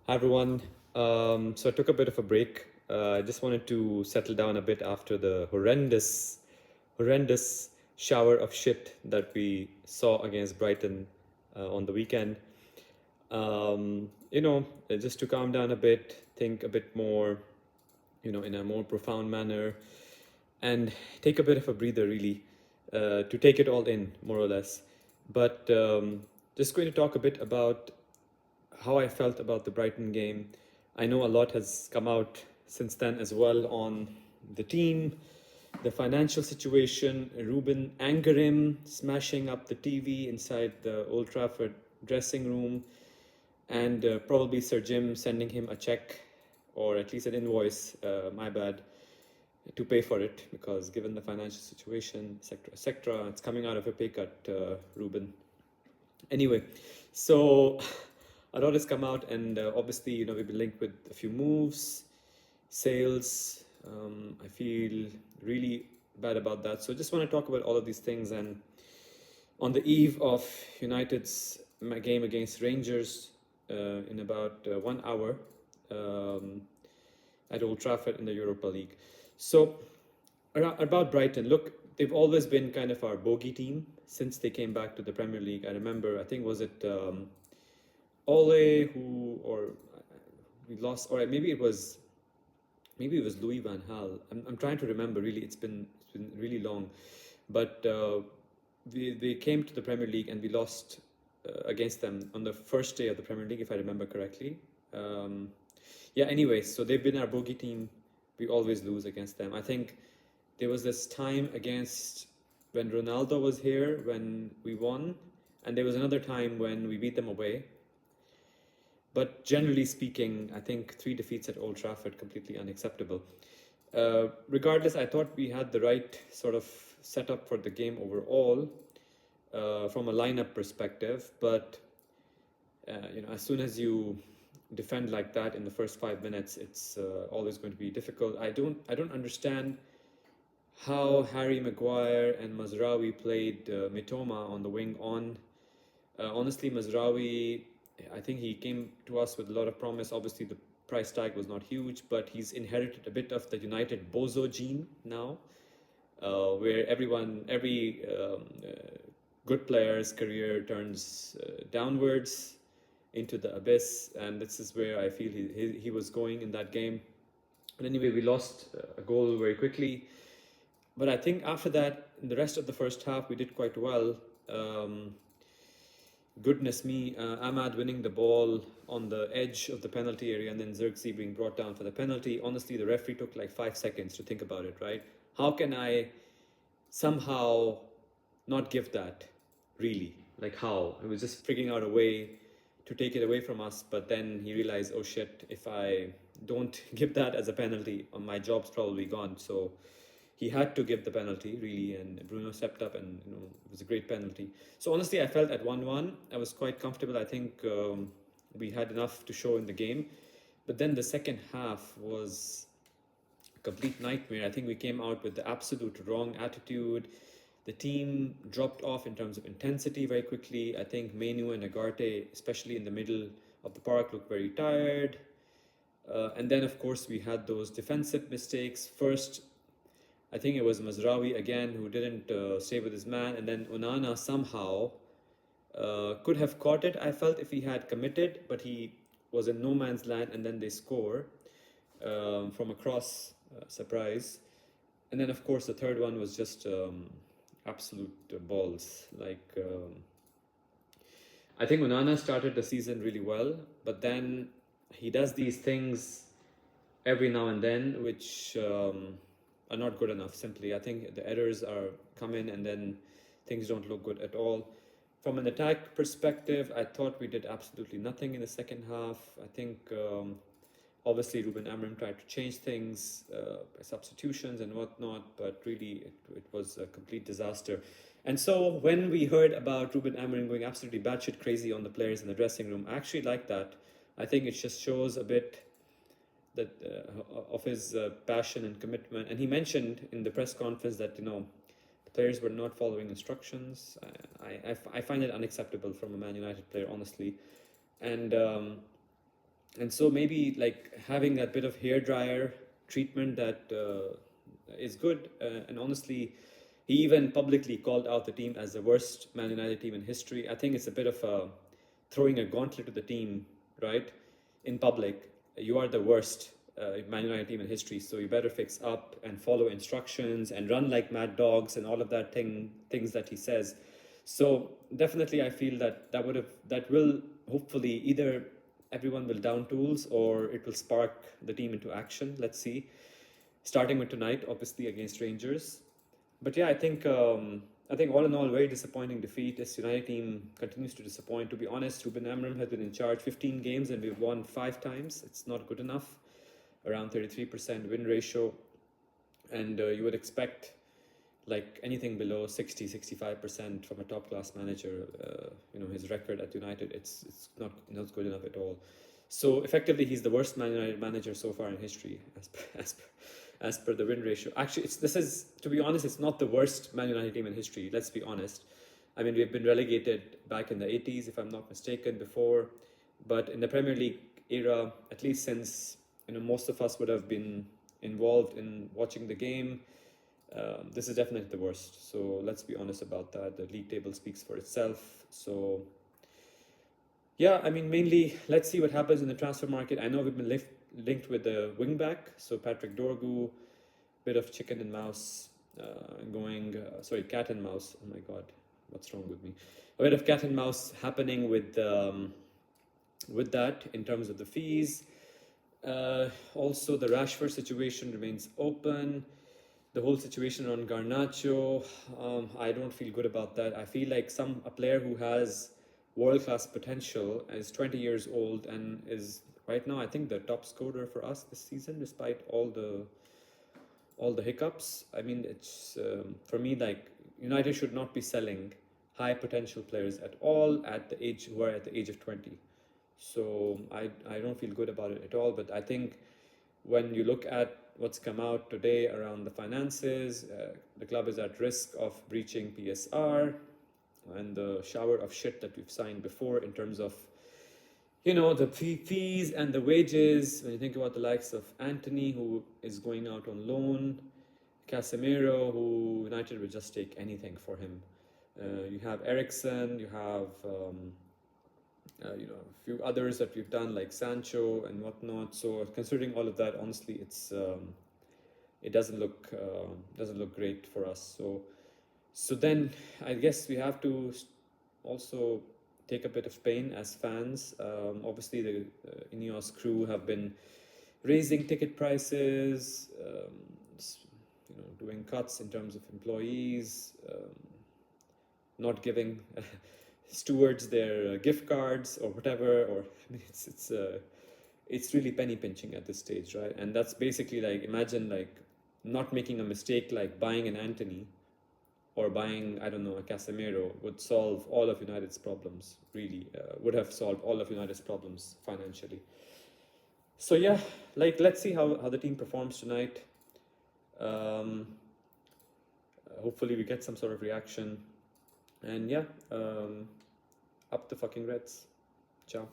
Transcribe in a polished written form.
Hi everyone. So I took a bit of a break. I just wanted to settle down a bit after the horrendous shower of shit that we saw against Brighton on the weekend. Just to calm down a bit, think a bit more, in a more profound manner, and take a bit of a breather, really, to take it all in, more or less. But just going to talk a bit about how I felt about the Brighton game. I know a lot has come out since then as well on the team, the financial situation, Ruben Amorim smashing up the TV inside the Old Trafford dressing room, and probably Sir Jim sending him a check or at least an invoice, my bad, to pay for it because given the financial situation, etc., it's coming out of a pay cut, Ruben. Anyway, so a lot has come out, and obviously, we've been linked with a few moves, sales. I feel really bad about that. So I just want to talk about all of these things. And on the eve of United's game against Rangers in about 1 hour at Old Trafford in the Europa League. So about Brighton, look, they've always been kind of our bogey team since they came back to the Premier League. I remember, I think was it Ole who, or we lost, or maybe it was Louis van Gaal. I'm trying to remember. Really, it's been really long, but they came to the Premier League and we lost against them on the first day of the Premier League, if I remember correctly. Yeah. Anyway, so they've been our bogey team. We always lose against them. I think there was this time against when Ronaldo was here when we won, and there was another time when we beat them away. But generally speaking, I think 3 defeats at Old Trafford completely unacceptable. Regardless, I thought we had the right sort of setup for the game overall from a lineup perspective. But as soon as you defend like that in the first 5 minutes, it's always going to be difficult. I don't understand how Harry Maguire and Mazraoui played Mitoma on the wing on. Honestly, Mazraoui, I think he came to us with a lot of promise. Obviously, the price tag was not huge, but he's inherited a bit of the United Bozo gene now, where every good player's career turns downwards into the abyss, and this is where I feel he was going in that game. But anyway, we lost a goal very quickly. But I think after that, in the rest of the first half, we did quite well. Goodness me, Ahmad winning the ball on the edge of the penalty area and then Xerxes being brought down for the penalty. Honestly, the referee took like 5 seconds to think about it, right? How can I somehow not give that, really? Like how? It was just figuring out a way to take it away from us, but then he realized, oh shit, if I don't give that as a penalty, my job's probably gone. So he had to give the penalty, really, and Bruno stepped up, and it was a great penalty. So honestly, I felt at 1-1, I was quite comfortable. I think we had enough to show in the game. But then the second half was a complete nightmare. I think we came out with the absolute wrong attitude. The team dropped off in terms of intensity very quickly. I think Menu and Agarte, especially in the middle of the park, looked very tired. And then, of course, we had those defensive mistakes. First, I think it was Mazraoui again who didn't stay with his man, and then Onana somehow could have caught it, I felt, if he had committed, but he was in no man's land, and then they score from a cross, surprise. And then, of course, the third one was just absolute balls. I think Onana started the season really well, but then he does these things every now and then, which are not good enough, simply. I think the errors are come in and then things don't look good at all. From an attack perspective, I thought we did absolutely nothing in the second half. I think obviously Ruben Amorim tried to change things by substitutions and whatnot, but really it was a complete disaster. And so when we heard about Ruben Amorim going absolutely batshit crazy on the players in the dressing room, I actually like that. I think it just shows a bit that of his passion and commitment. And he mentioned in the press conference that the players were not following instructions. I find it unacceptable from a Man United player, honestly. And And so maybe like having that bit of hair dryer treatment that is good. And honestly, he even publicly called out the team as the worst Man United team in history. I think it's a bit of throwing a gauntlet to the team, right? In public, you are the worst Man United team in history, so you better fix up and follow instructions and run like mad dogs and all of that things that he says. So definitely, I feel that that will hopefully either everyone will down tools or it will spark the team into action. Let's see. Starting with tonight, obviously against Rangers. But yeah, I think all in all, very disappointing defeat. This United team continues to disappoint. To be honest, Ruben Amorim has been in charge 15 games and we've won 5 times. It's not good enough. Around 33% win ratio, and you would expect like anything below 60-65% from a top class manager. His record at United, it's not good enough at all. So effectively, he's the worst Man United manager so far in history, as per the win ratio. Actually, this is, to be honest, it's not the worst Man United team in history. Let's be honest. I mean, we've been relegated back in the 80s, if I'm not mistaken, before. But in the Premier League era, at least since most of us would have been involved in watching the game, this is definitely the worst. So let's be honest about that. The league table speaks for itself. So yeah, I mean, mainly let's see what happens in the transfer market. I know we've been linked with the wing back, so Patrick Dorgu, bit of chicken and mouse cat and mouse. Oh my god, what's wrong with me? A bit of cat and mouse happening with that in terms of the fees. Also, the Rashford situation remains open. The whole situation on Garnacho, I don't feel good about that. I feel like a player who has world-class potential, is 20 years old and is right now, I think, the top scorer for us this season, despite all the hiccups. I mean, it's for me, like, United should not be selling high potential players at all who are at the age of 20. So I don't feel good about it at all. But I think when you look at what's come out today around the finances, the club is at risk of breaching PSR and the shower of shit that we've signed before in terms of the fees and the wages. When you think about the likes of Anthony, who is going out on loan, Casemiro, who United would just take anything for him. You have Ericsson, you have a few others that we've done like Sancho and whatnot. So considering all of that, honestly, it doesn't look great for us. So then I guess we have to also take a bit of pain as fans. Obviously, the Ineos crew have been raising ticket prices, doing cuts in terms of employees, not giving stewards their gift cards or whatever. Or I mean, it's really penny pinching at this stage, right? And that's basically like, imagine like not making a mistake like buying an Anthony or buying, I don't know, a Casemiro would solve all of United's problems, really, would have solved all of United's problems financially. So yeah, like, let's see how the team performs tonight. Hopefully we get some sort of reaction. And yeah, up the fucking Reds. Ciao.